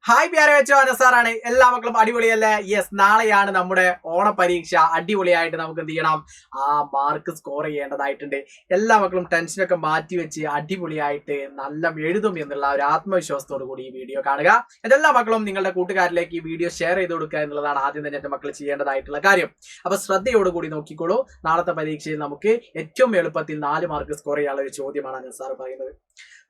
Hi പ്യാരെ വെച്ചോ അനസാറാണ്. എല്ലാ മക്കളും അടിപൊളിയല്ലേ? യെസ്, നാളെയാണ് നമ്മുടെ ഓണപരീക്ഷ. അടിപൊളിയായിട്ട് നമുക്ക് എന്ത് ചെയ്യണം? മാർക്ക് സ്കോർ ചെയ്യേണ്ടതായിട്ടുണ്ട്. എല്ലാ മക്കളും ടെൻഷനൊക്കെ മാറ്റി വെച്ച് അടിപൊളിയായിട്ട് നല്ല എഴുതും എന്നുള്ള ഒരു ആത്മവിശ്വാസത്തോടു കൂടി ഈ വീഡിയോ കാണുക. എല്ലാ മക്കളും നിങ്ങളുടെ കൂട്ടുകാരിലേക്ക് ഈ വീഡിയോ ഷെയർ ചെയ്ത് കൊടുക്കുക എന്നുള്ളതാണ് ആദ്യം തന്നെ എന്റെ മക്കൾ ചെയ്യേണ്ടതായിട്ടുള്ള കാര്യം. അപ്പൊ ശ്രദ്ധയോടുകൂടി നോക്കിക്കോളൂ. നാളത്തെ പരീക്ഷയിൽ നമുക്ക് ഏറ്റവും എളുപ്പത്തിൽ 4 മാർക്ക് സ്കോർ ചെയ്യാനുള്ള ഒരു ചോദ്യമാണ് അനസാർ പറയുന്നത്.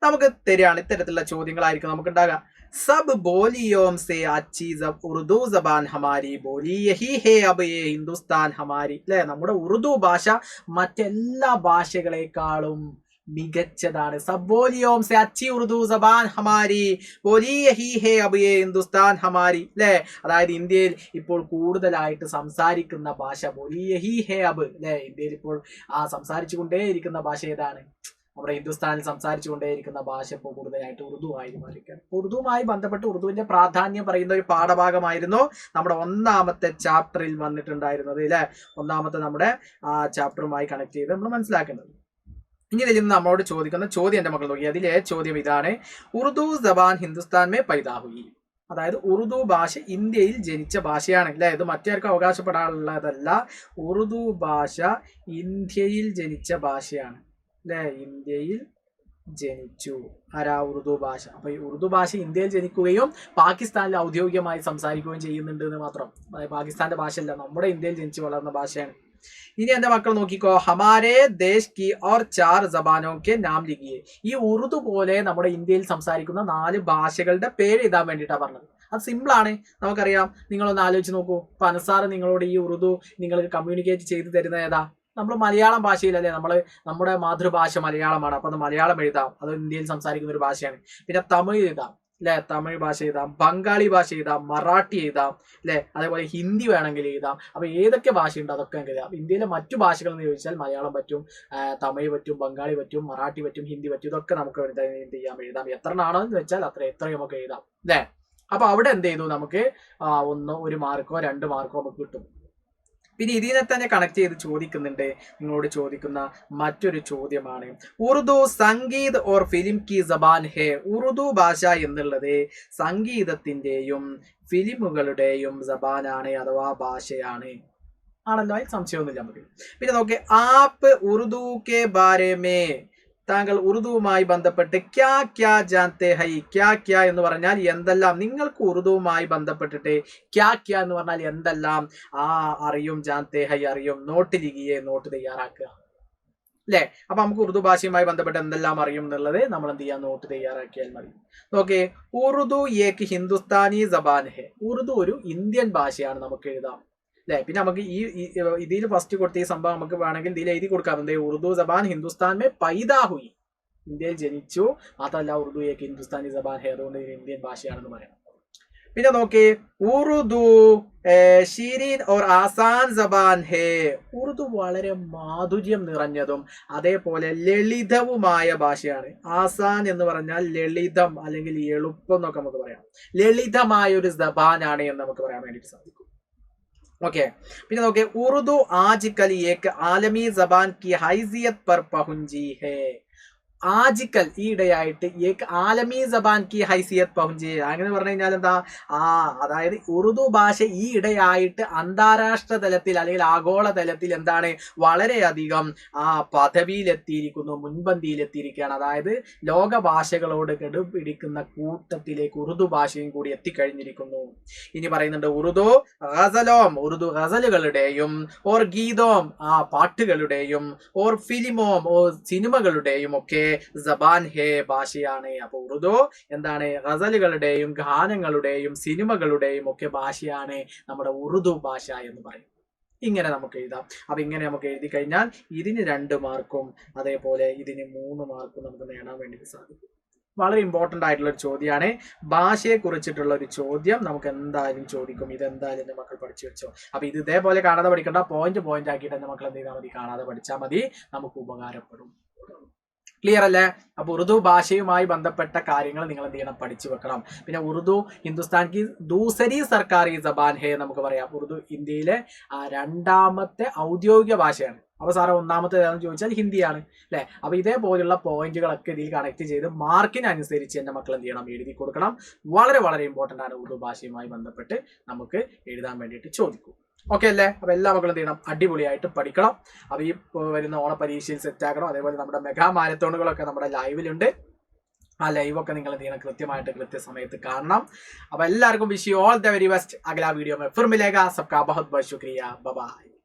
നമുക്ക് തരികയാണ്. ഇത്തരത്തിലുള്ള ചോദ്യങ്ങളായിരിക്കും നമുക്ക് ഉണ്ടാകുക. सब बोलियों से अच्छी उर्दू जबान हमारी बोली यही है अब ये हिंदुस्तान हमारी. അല്ലെ, നമ്മുടെ ഉറുദു ഭാഷ മറ്റെല്ലാ ഭാഷകളെക്കാളും മികച്ചതാണ്. സബോലിയോം സെ അച്ചി ഉറുദു സബാൻ ഹമാരി ബോലി യഹി ഹേ അബ് യേ ഹിന്ദുസ്ഥാൻ ഹമാരി. അല്ലെ, അതായത് ഇന്ത്യയിൽ ഇപ്പോൾ കൂടുതലായിട്ട് സംസാരിക്കുന്ന ഭാഷ ബോലി യഹി ഹേ അബ്. അല്ലെ, ഇന്ത്യയിൽ ഇപ്പോൾ സംസാരിച്ചു കൊണ്ടേയിരിക്കുന്ന ഭാഷ ഏതാണ്? നമ്മുടെ ഹിന്ദുസ്ഥാനിൽ സംസാരിച്ചുകൊണ്ടേയിരിക്കുന്ന ഭാഷ ഇപ്പോൾ കൂടുതലായിട്ട് ഉറുദു ആയി മാറിയിരിക്കുകയാണ്. ഉറുദുവുമായി ബന്ധപ്പെട്ട് ഉറുദുവിന്റെ പ്രാധാന്യം പറയുന്ന ഒരു പാഠഭാഗമായിരുന്നു നമ്മുടെ ഒന്നാമത്തെ ചാപ്റ്ററിൽ വന്നിട്ടുണ്ടായിരുന്നത്. അല്ലെ, ഒന്നാമത്തെ നമ്മുടെ ചാപ്റ്ററുമായി കണക്ട് ചെയ്ത് നമ്മൾ മനസ്സിലാക്കേണ്ടത്. ഇനി ഇതിൽ നിന്ന് നമ്മളോട് ചോദിക്കുന്ന ചോദ്യം എന്റെ മക്കൾ നോക്കി. അതിലെ ചോദ്യം ഇതാണ്: ഉറുദു ജബാൻ ഹിന്ദുസ്ഥാൻ മേ പൈദാ ഹുയി. അതായത് ഉറുദു ഭാഷ ഇന്ത്യയിൽ ജനിച്ച ഭാഷയാണ്. അല്ലെ, ഇത് മറ്റാർക്കും അവകാശപ്പെടാനുള്ളതല്ല. ഉറുദു ഭാഷ ഇന്ത്യയിൽ ജനിച്ച ഭാഷയാണ്. അല്ലെ, ഇന്ത്യയിൽ ജനിച്ചു ഉറുദു ഭാഷ. അപ്പൊ ഈ ഉറുദു ഭാഷ ഇന്ത്യയിൽ ജനിക്കുകയും പാകിസ്ഥാനിൽ ഔദ്യോഗികമായി സംസാരിക്കുകയും ചെയ്യുന്നുണ്ട് എന്ന് മാത്രം. പാകിസ്ഥാന്റെ ഭാഷയല്ല, നമ്മുടെ ഇന്ത്യയിൽ ജനിച്ചു വളർന്ന ഭാഷയാണ്. ഇനി എന്റെ മക്കൾ നോക്കിക്കോ. ഹമാരേ ദേശ് കി ഓർ 4 ജബാനോ കെ നാം ലിഖിയേ. ഈ ഉറുദു പോലെ നമ്മുടെ ഇന്ത്യയിൽ സംസാരിക്കുന്ന 4 ഭാഷകളുടെ പേര് എഴുതാൻ വേണ്ടിയിട്ടാണ് പറഞ്ഞത്. അത് സിമ്പിൾ ആണ്, നമുക്കറിയാം. നിങ്ങളൊന്ന് ആലോചിച്ച് നോക്കൂ. ഇപ്പൊ അനസാർ നിങ്ങളോട് ഈ ഉറുദു നിങ്ങൾക്ക് കമ്മ്യൂണിക്കേറ്റ് ചെയ്ത് തരുന്ന ഏതാ? നമ്മൾ മലയാളം ഭാഷയിലല്ലേ, നമ്മുടെ മാതൃഭാഷ മലയാളമാണ്. അപ്പൊ അത് മലയാളം എഴുതാം, അത് ഇന്ത്യയിൽ സംസാരിക്കുന്ന ഒരു ഭാഷയാണ്. പിന്നെ തമിഴ് എഴുതാം, അല്ലെ, തമിഴ് ഭാഷ എഴുതാം, ബംഗാളി ഭാഷ എഴുതാം, മറാഠി എഴുതാം, അല്ലെ, അതേപോലെ ഹിന്ദി വേണമെങ്കിൽ എഴുതാം. അപ്പൊ ഏതൊക്കെ ഭാഷയുണ്ട് അതൊക്കെ എഴുതാം. ഇന്ത്യയിലെ മറ്റു ഭാഷകൾ എന്ന് ചോദിച്ചാൽ മലയാളം പറ്റും, തമിഴ് പറ്റും, ബംഗാളി പറ്റും, മറാഠി പറ്റും, ഹിന്ദി പറ്റും. ഇതൊക്കെ നമുക്ക് എന്ത് ചെയ്യാം? എഴുതാം. എത്രയാണെന്ന് വെച്ചാൽ എത്രയും നമുക്ക് എഴുതാം. അല്ലെ, അപ്പൊ അവിടെ എന്ത് ചെയ്തു? നമുക്ക് 1 മാർക്കോ 2 മാർക്കോ നമുക്ക് കിട്ടും. പിന്നെ ഇതിനെ തന്നെ കണക്ട് ചെയ്ത് ചോദിക്കുന്നുണ്ട്. നിങ്ങളോട് ചോദിക്കുന്ന മറ്റൊരു ചോദ്യമാണ് ഉറുദു സംഗീത് ഓർ ഫിലിം കി ജബാൻ ഹേ. ഉറുദു ഭാഷ എന്നുള്ളത് സംഗീതത്തിന്റെയും ഫിലിമുകളുടെയും ജബാനാണ്, അഥവാ ഭാഷയാണ്. ആണല്ലോ, അതിൽ സംശയമൊന്നുമില്ല നമുക്ക്. പിന്നെ നോക്കി, app Urdu K Bare may, താങ്കൾ ഉറുദുവുമായി ബന്ധപ്പെട്ട് ക്യാ ക്യാ ജാൻതേ ഹൈ. ക്യാ ക്യാ എന്ന് പറഞ്ഞാൽ എന്തെല്ലാം. നിങ്ങൾക്ക് ഉറുദുവുമായി ബന്ധപ്പെട്ടിട്ട് ക്യാ ക്യാ എന്ന് പറഞ്ഞാൽ എന്തെല്ലാം അറിയും. ജാൻതേ ഹൈ അറിയും. നോട്ട് ലിഖിയെ, നോട്ട് തയ്യാറാക്കുക. അല്ലെ, അപ്പൊ നമുക്ക് ഉറുദു ഭാഷയുമായി ബന്ധപ്പെട്ട് എന്തെല്ലാം അറിയും എന്നുള്ളത് നമ്മൾ എന്ത് ചെയ്യാം? നോട്ട് തയ്യാറാക്കിയാൽ മതി. നോക്കേ, ഉറുദു ഏക് ഹിന്ദുസ്ഥാനി ജബാൻ ഹെ. ഉറുദു ഒരു ഇന്ത്യൻ ഭാഷയാണ്, നമുക്ക് എഴുതാം. അല്ലെ, പിന്നെ നമുക്ക് ഇതിൽ ഫസ്റ്റ് കൊടുത്ത ഈ സംഭവം നമുക്ക് വേണമെങ്കിൽ ഇതിൽ എഴുതി കൊടുക്കാം. എന്തേ? ഉറുദു ജബാൻ ഹിന്ദുസ്ഥാൻ മേ പൈദാ ഹുയി. ഇന്ത്യയിൽ ജനിച്ചു, അതല്ല ഉറുദു ഏക് ഹിന്ദുസ്ഥാനി ജബാൻ ഹേ, അതുകൊണ്ട് ഇന്ത്യൻ ഭാഷയാണെന്ന് പറയാം. പിന്നെ നോക്കി, ഉറുദു ഷീരീൻ ഓർ ആസാൻ ജബാൻ ഹേ. ഉറുദു വളരെ മാധുര്യം നിറഞ്ഞതും അതേപോലെ ലളിതവുമായ ഭാഷയാണ്. ആസാൻ എന്ന് പറഞ്ഞാൽ ലളിതം അല്ലെങ്കിൽ എളുപ്പം എന്നൊക്കെ നമുക്ക് പറയാം. ലളിതമായ ഒരു ജബാനാണ് എന്ന് നമുക്ക് പറയാൻ വേണ്ടിയിട്ട് സാധിക്കും. ओके പിന്നെ നോക്കിയേ, ഉറുദു ആജ്കൽ ഏക് ആലമി ജബാൻ കി ഹൈസിയത്ത് പർ പഹുഞ്ചി ഹേ. ആജിക്കൽ ഈ ഇടയായിട്ട് ഏക് ആലമി ജബാൻ കി ഹൈസിയത്ത് പഹുഞ്ചി. അങ്ങനെ പറഞ്ഞു കഴിഞ്ഞാൽ എന്താ? അതായത് ഉറുദു ഭാഷ ഈ ഇടയായിട്ട് അന്താരാഷ്ട്ര തലത്തിൽ അല്ലെങ്കിൽ ആഗോള തലത്തിൽ എന്താണ്? വളരെയധികം പദവിയിലെത്തിയിരിക്കുന്നു, മുൻപന്തിയിലെത്തിയിരിക്കുകയാണ്. അതായത് ലോക ഭാഷകളോട് കെടുപിടിക്കുന്ന കൂട്ടത്തിലേക്ക് ഉറുദു ഭാഷയും കൂടി എത്തിക്കഴിഞ്ഞിരിക്കുന്നു. ഇനി പറയുന്നുണ്ട് ഉറുദു ഗസലോം, ഉറുദു ഗസലുകളുടെയും ഓർ ഗീതോം പാട്ടുകളുടെയും ഓർ ഫിലിമോം ഓർ സിനിമകളുടെയും ഒക്കെ ജബാൻ ഹേ ഭാഷയാണ്. അപ്പൊ ഉറുദു എന്താണ്? ഗസലുകളുടെയും ഗാനങ്ങളുടെയും സിനിമകളുടെയും ഒക്കെ ഭാഷയാണ് നമ്മുടെ ഉറുദു ഭാഷ എന്ന് പറയും. ഇങ്ങനെ നമുക്ക് എഴുതാം. അപ്പൊ ഇങ്ങനെ നമുക്ക് എഴുതി കഴിഞ്ഞാൽ ഇതിന് 2 മാർക്കും അതേപോലെ ഇതിന് 3 മാർക്കും നമുക്ക് നേടാൻ വേണ്ടി സാധിക്കും. വളരെ ഇമ്പോർട്ടന്റ് ആയിട്ടുള്ള ഒരു ചോദ്യമാണ്. ഭാഷയെ കുറിച്ചിട്ടുള്ള ഒരു ചോദ്യം നമുക്ക് എന്തായാലും ചോദിക്കും. ഇതെന്തായാലും എന്റെ മക്കൾ പഠിച്ചു വെച്ചോ. അപ്പൊ ഇത് ഇതേപോലെ കാണാതെ പഠിക്കണ്ട, പോയിന്റ് ആക്കിയിട്ട് എന്റെ മക്കൾ എന്ത് ചെയ്താൽ മതി? കാണാതെ പഠിച്ചാൽ മതി, നമുക്ക് ഉപകാരപ്പെടും. ക്ലിയർ അല്ലേ? അപ്പൊ ഉറുദു ഭാഷയുമായി ബന്ധപ്പെട്ട കാര്യങ്ങൾ നിങ്ങൾ എന്ത് ചെയ്യണം? പഠിച്ചു വെക്കണം. പിന്നെ ഉറുദു ഹിന്ദുസ്ഥാൻ കി ദൂസരി സർക്കാരി ജബാൻ ഹേ നമുക്ക് പറയാം. ഉറുദു ഇന്ത്യയിലെ 2ാമത്തെ ഔദ്യോഗിക ഭാഷയാണ്. അപ്പൊ സാറേ ഒന്നാമത്തെ ഏതാണെന്ന് ചോദിച്ചാൽ ഹിന്ദിയാണ് അല്ലെ. അപ്പൊ ഇതേപോലുള്ള പോയിന്റുകളൊക്കെ ഇതിൽ കണക്ട് ചെയ്ത് മാർക്കിനനുസരിച്ച് എന്റെ മക്കൾ എന്ത് ചെയ്യണം, എഴുതി കൊടുക്കണം. വളരെ വളരെ ഇമ്പോർട്ടന്റ് ആണ്. ഉറുദു ഭാഷയുമായി ബന്ധപ്പെട്ട് നമുക്ക് എഴുതാൻ വേണ്ടിയിട്ട് ചോദിക്കും. ഓക്കെ അല്ലേ? അപ്പൊ എല്ലാ മക്കളും എന്ത് ചെയ്യണം, അടിപൊളിയായിട്ട് പഠിക്കണം. അപ്പൊ ഈ വരുന്ന ഓണപരീക്ഷയിൽ സെറ്റ് ആക്കണം. അതേപോലെ നമ്മുടെ മെഗാ മാരത്തോണുകളൊക്കെ നമ്മുടെ ലൈവിലുണ്ട്. ആ ലൈവൊക്കെ നിങ്ങൾ എന്ത് ചെയ്യണം, കൃത്യമായിട്ട് കൃത്യസമയത്ത് കാണണം. അപ്പൊ എല്ലാവർക്കും wish you all the very best. അഗല വീഡിയോ में फिर मिलेगा. सबका बहुत बहुत शुक्रिया. Bye bye.